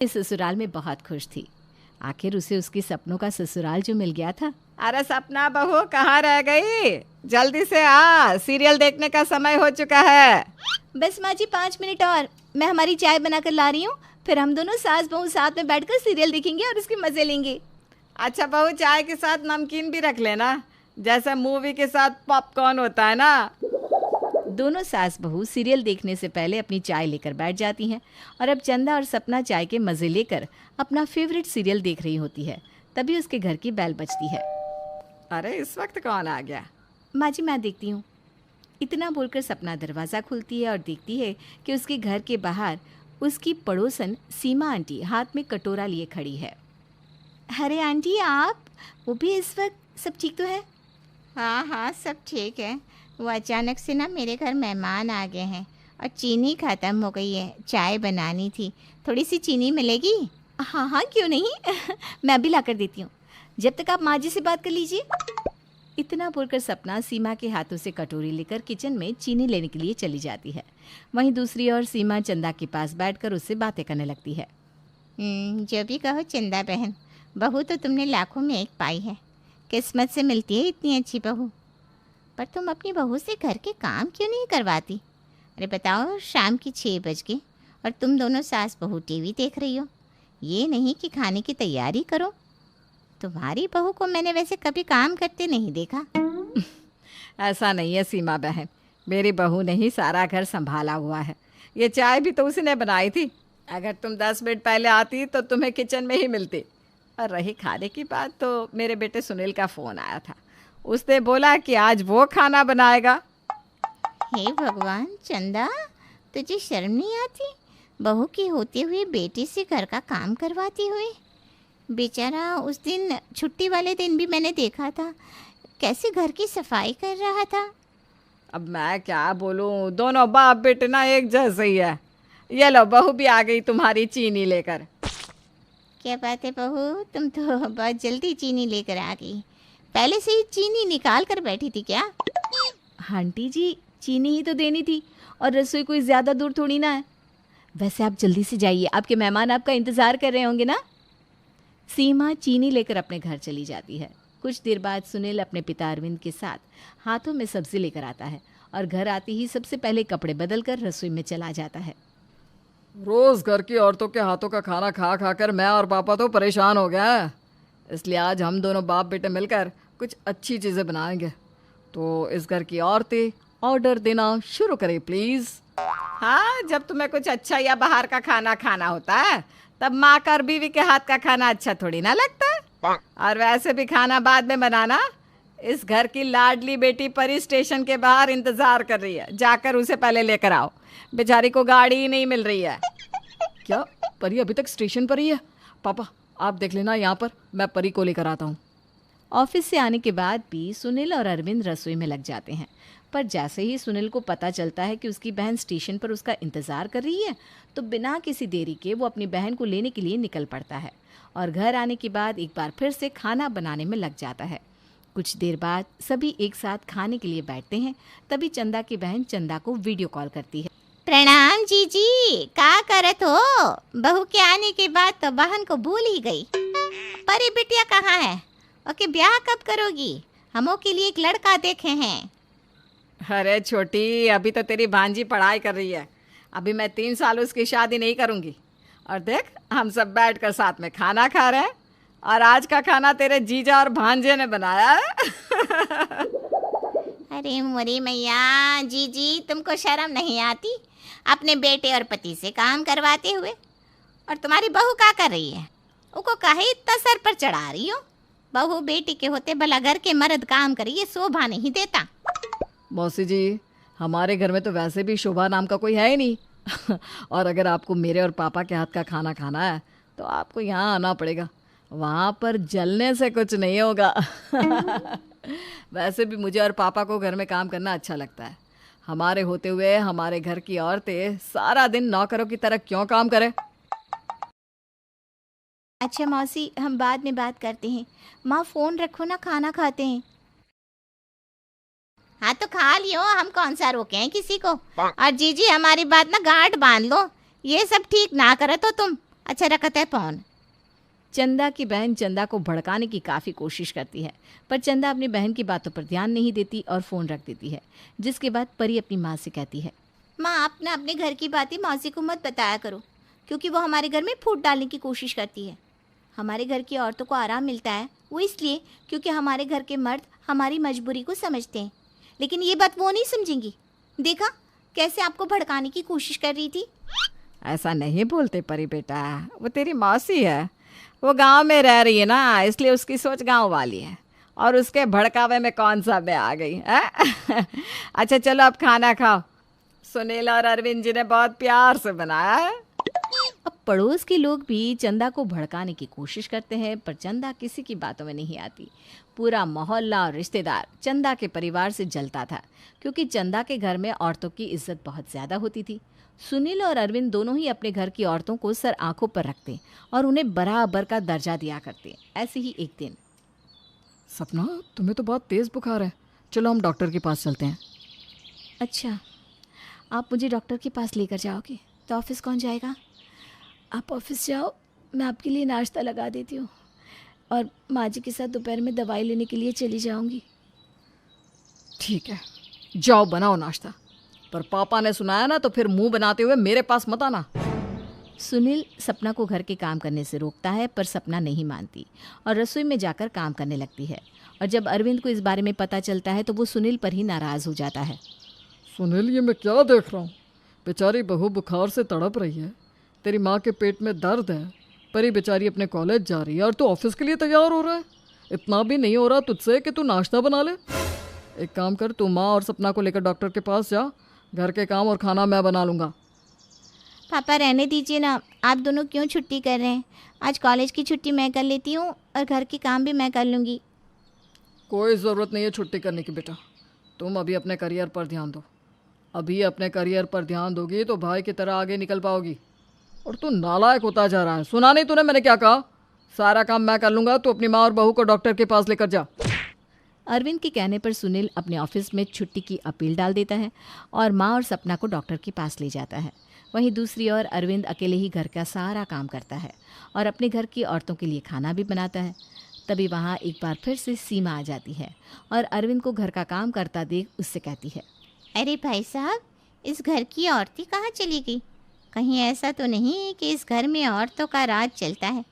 इस ससुराल में बहुत खुश थी। आखिर उसे उसके सपनों का ससुराल जो मिल गया था। अरे सपना बहू कहाँ रह गई? जल्दी से आ, सीरियल देखने का समय हो चुका है। बस माँ जी 5 मिनट और, मैं हमारी चाय बनाकर ला रही हूँ। फिर हम दोनों सास बहू साथ में बैठकर सीरियल देखेंगे और उसके मजे लेंगे। अच्छा बहू, चाय के साथ नमकीन भी रख लेना, जैसे मूवी के साथ पॉपकॉर्न होता है ना। दोनों सास बहू सीरियल देखने से पहले अपनी चाय लेकर बैठ जाती हैं और अब चंदा और सपना चाय के मज़े लेकर अपना फेवरेट सीरियल देख रही होती है। तभी उसके घर की बेल बजती है। अरे इस वक्त कौन आ गया? माँ जी मैं देखती हूँ। इतना बोलकर सपना दरवाज़ा खोलती है और देखती है कि उसके घर के बाहर उसकी पड़ोसन सीमा आंटी हाथ में कटोरा लिए खड़ी है। अरे आंटी आप, वो भी इस वक्त, सब ठीक तो है? हाँ हाँ सब ठीक है। वो अचानक से ना मेरे घर मेहमान आ गए हैं और चीनी ख़त्म हो गई है। चाय बनानी थी, थोड़ी सी चीनी मिलेगी? हाँ हाँ क्यों नहीं मैं अभी ला कर देती हूँ, जब तक आप माँ जी से बात कर लीजिए। इतना बोलकर सपना सीमा के हाथों से कटोरी लेकर किचन में चीनी लेने के लिए चली जाती है। वहीं दूसरी ओर सीमा चंदा के पास बैठकर उससे बातें करने लगती है। जो भी कहो चंदा बहन, बहू तो तुमने लाखों में एक पाई है। किस्मत से मिलती है इतनी अच्छी बहू। पर तुम अपनी बहू से घर के काम क्यों नहीं करवाती? अरे बताओ, शाम की 6 बज गई और तुम दोनों सास बहू टीवी देख रही हो। ये नहीं कि खाने की तैयारी करो। तुम्हारी बहू को मैंने वैसे कभी काम करते नहीं देखा। ऐसा नहीं है सीमा बहन, मेरी बहू ने ही सारा घर संभाला हुआ है। ये चाय भी तो उसने बनाई थी। अगर तुम 10 मिनट पहले आती तो तुम्हें किचन में ही मिलती। और रही खाने की बात, तो मेरे बेटे सुनील का फ़ोन आया था। उसने बोला कि आज वो खाना बनाएगा। हे भगवान चंदा, तुझे शर्म नहीं आती? बहू की होते हुए बेटी से घर का काम करवाती हुई। बेचारा उस दिन छुट्टी वाले दिन भी मैंने देखा था, कैसे घर की सफाई कर रहा था। अब मैं क्या बोलूं, दोनों बाप बेटे ना एक जैसे ही है। ये लो, बहू भी आ गई तुम्हारी चीनी लेकर। क्या बात है बहू, तुम तो बहुत जल्दी चीनी लेकर आ गई। पहले से ही चीनी निकाल कर बैठी थी क्या? आंटी जी चीनी ही तो देनी थी, और रसोई कोई ज़्यादा दूर थोड़ी ना है। वैसे आप जल्दी से जाइए, आपके मेहमान आपका इंतज़ार कर रहे होंगे ना। सीमा चीनी लेकर अपने घर चली जाती है। कुछ देर बाद सुनील अपने पिता अरविंद के साथ हाथों में सब्जी लेकर आता है और घर आते ही सबसे पहले कपड़े बदलकर रसोई में चला जाता है। रोज घर की औरतों के हाथों का खाना खा खा कर मैं और पापा तो परेशान हो गया है। इसलिए आज हम दोनों बाप बेटे मिलकर कुछ अच्छी चीज़ें बनाएंगे। तो इस घर की औरतें ऑर्डर देना शुरू करें प्लीज़। हाँ, जब तुम्हें कुछ अच्छा या बाहर का खाना खाना होता है तब माँ का और बीवी के हाथ का खाना अच्छा थोड़ी ना लगता है। और वैसे भी खाना बाद में बनाना। इस घर की लाडली बेटी परी स्टेशन के बाहर इंतज़ार कर रही है, जाकर उसे पहले लेकर आओ। बेचारी को गाड़ी ही नहीं मिल रही है। क्या परी अभी तक स्टेशन पर ही है? पापा आप देख लेना यहाँ पर, मैं परी को लेकर आता हूँ। ऑफिस से आने के बाद भी सुनील और अरविंद रसोई में लग जाते हैं। पर जैसे ही सुनील को पता चलता है कि उसकी बहन स्टेशन पर उसका इंतज़ार कर रही है, तो बिना किसी देरी के वो अपनी बहन को लेने के लिए निकल पड़ता है और घर आने के बाद एक बार फिर से खाना बनाने में लग जाता है। कुछ देर बाद सभी एक साथ खाने के लिए बैठते हैं। तभी चंदा की बहन चंदा को वीडियो कॉल करती है। प्रणाम जीजी, का करत हो? बहू के आने के बाद तो बहन को भूल ही गई। परी बिटिया कहाँ है? ओके, ब्याह कब करोगी? हमों के लिए एक लड़का देखे हैं। अरे छोटी, अभी तो तेरी भांजी पढ़ाई कर रही है। अभी मैं 3 साल उसकी शादी नहीं करूँगी। और देख, हम सब बैठकर साथ में खाना खा रहे हैं और आज का खाना तेरे जीजा और भांजे ने बनाया है। अरे मोरी मैया, जीजी तुमको शर्म नहीं आती अपने बेटे और पति से काम करवाते हुए? और तुम्हारी बहू क्या कर रही है? उसको काहे इतना सर पर चढ़ा रही हो? बहू बेटी के होते भला घर के मर्द काम करे, ये शोभा नहीं देता। मौसी जी, हमारे घर में तो वैसे भी शोभा नाम का कोई है ही नहीं। और अगर आपको मेरे और पापा के हाथ का खाना खाना है तो आपको यहाँ आना पड़ेगा। वहाँ पर जलने से कुछ नहीं होगा। वैसे भी मुझे और पापा को घर में काम करना अच्छा लगता है। हमारे होते हुए हमारे घर की औरतें सारा दिन नौकरों की तरह क्यों काम करें? अच्छा मौसी, हम बाद में बात करते हैं। माँ फ़ोन रखो ना, खाना खाते हैं। हाँ तो खा लियो, हम कौन सा रोके हैं किसी को। और जीजी हमारी बात ना गांठ बांध लो, ये सब ठीक ना करे तो तुम अच्छा रखत है फोन। चंदा की बहन चंदा को भड़काने की काफ़ी कोशिश करती है, पर चंदा अपनी बहन की बातों पर ध्यान नहीं देती और फ़ोन रख देती है। जिसके बाद परी अपनी माँ से कहती है, माँ आप ना अपने घर की बातें मौसी को मत बताया करो, क्योंकि वो हमारे घर में फूट डालने की कोशिश करती है। हमारे घर की औरतों को आराम मिलता है वो इसलिए क्योंकि हमारे घर के मर्द हमारी मजबूरी को समझते हैं, लेकिन ये बात वो नहीं समझेंगी। देखा कैसे आपको भड़काने की कोशिश कर रही थी। ऐसा नहीं बोलते परी बेटा, वो तेरी मौसी है। वो गांव में रह रही है ना, इसलिए उसकी सोच गांव वाली है, और उसके भड़कावे में कौन सा मैं आ गई है। अच्छा चलो अब खाना खाओ, सुनील और अरविंद जी ने बहुत प्यार से बनाया है। अब पड़ोस के लोग भी चंदा को भड़काने की कोशिश करते हैं, पर चंदा किसी की बातों में नहीं आती। पूरा मोहल्ला और रिश्तेदार चंदा के परिवार से जलता था, क्योंकि चंदा के घर में औरतों की इज्जत बहुत ज़्यादा होती थी। सुनील और अरविंद दोनों ही अपने घर की औरतों को सर आंखों पर रखते और उन्हें बराबर का दर्जा दिया करते। ऐसे ही एक दिन, सपना तुम्हें तो बहुत तेज़ बुखार है, चलो हम डॉक्टर के पास चलते हैं। अच्छा आप मुझे डॉक्टर के पास लेकर जाओगे तो ऑफिस कौन जाएगा? आप ऑफिस जाओ, मैं आपके लिए नाश्ता लगा देती हूँ और माँ जी के साथ दोपहर में दवाई लेने के लिए चली जाऊँगी। ठीक है, जाओ बनाओ नाश्ता, पर पापा ने सुनाया ना तो फिर मुंह बनाते हुए मेरे पास मत आना। सुनील सपना को घर के काम करने से रोकता है, पर सपना नहीं मानती और रसोई में जाकर काम करने लगती है। और जब अरविंद को इस बारे में पता चलता है तो वो सुनील पर ही नाराज़ हो जाता है। सुनील ये मैं क्या देख रहा हूँ, बेचारी बहू बुखार से तड़प रही है, तेरी माँ के पेट में दर्द है, परी बेचारी अपने कॉलेज जा रही है और तू ऑफिस के लिए तैयार हो रहा है। इतना भी नहीं हो रहा तुझसे कि तू नाश्ता बना ले। एक काम कर, तू माँ और सपना को लेकर डॉक्टर के पास जा, घर के काम और खाना मैं बना लूँगा। पापा रहने दीजिए ना, आप दोनों क्यों छुट्टी कर रहे हैं? आज कॉलेज की छुट्टी मैं कर लेती हूँ और घर के काम भी मैं कर लूँगी। कोई ज़रूरत नहीं है छुट्टी करने की बेटा, तुम अभी अपने करियर पर ध्यान दो। अभी अपने करियर पर ध्यान दोगी तो भाई की तरह आगे निकल पाओगी। और तू नालायक होता जा रहा है, सुना नहीं तूने मैंने क्या कहा? सारा काम मैं कर लूँगा, तू अपनी माँ और बहू को डॉक्टर के पास लेकर जा। अरविंद के कहने पर सुनील अपने ऑफिस में छुट्टी की अपील डाल देता है और माँ और सपना को डॉक्टर के पास ले जाता है। वहीं दूसरी ओर अरविंद अकेले ही घर का सारा काम करता है और अपने घर की औरतों के लिए खाना भी बनाता है। तभी वहाँ एक बार फिर से सीमा आ जाती है और अरविंद को घर का काम करता देख उससे कहती है, अरे भाई साहब, इस घर की औरतें कहाँ चली गई? कहीं ऐसा तो नहीं कि इस घर में औरतों का राज चलता है?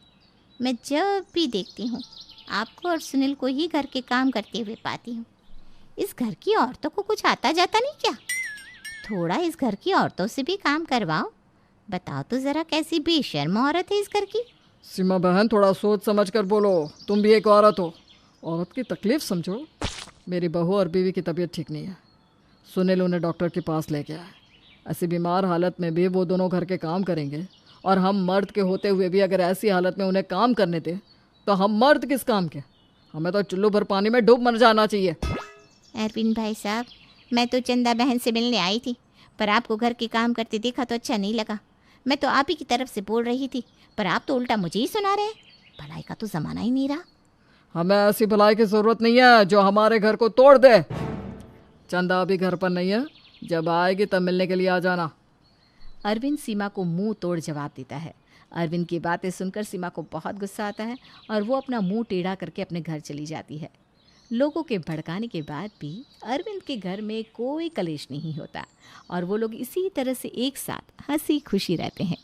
मैं जब भी देखती हूँ आपको और सुनील को ही घर के काम करते हुए पाती हूँ। इस घर की औरतों को कुछ आता जाता नहीं क्या? थोड़ा इस घर की औरतों से भी काम करवाओ। बताओ तो ज़रा कैसी बेशर्म औरत है इस घर की। सीमा बहन थोड़ा सोच समझ कर बोलो, तुम भी एक औरत हो, औरत की तकलीफ समझो। मेरी बहू और बीवी की तबीयत ठीक नहीं है, सुनील उन्हें डॉक्टर के पास ले गया है। ऐसी बीमार हालत में भी वो दोनों घर के काम करेंगे, और हम मर्द के होते हुए भी अगर ऐसी हालत में उन्हें काम करने दें तो हम मर्द किस काम के? हमें तो चुल्लू भर पानी में डूब मर जाना चाहिए। अरविंद भाई साहब, मैं तो चंदा बहन से मिलने आई थी, पर आपको घर के काम करते देखा तो अच्छा नहीं लगा। मैं तो आप ही की तरफ से बोल रही थी, पर आप तो उल्टा मुझे ही सुना रहे हैं। भलाई का तो ज़माना ही नहीं रहा। हमें ऐसी भलाई की ज़रूरत नहीं है जो हमारे घर को तोड़ दे। चंदा अभी घर पर नहीं है, जब आएगी तब मिलने के लिए आ जाना। अरविंद सीमा को मुंह तोड़ जवाब देता है। अरविंद की बातें सुनकर सीमा को बहुत गुस्सा आता है और वो अपना मुंह टेढ़ा करके अपने घर चली जाती है। लोगों के भड़काने के बाद भी अरविंद के घर में कोई कलेश नहीं होता और वो लोग इसी तरह से एक साथ हंसी खुशी रहते हैं।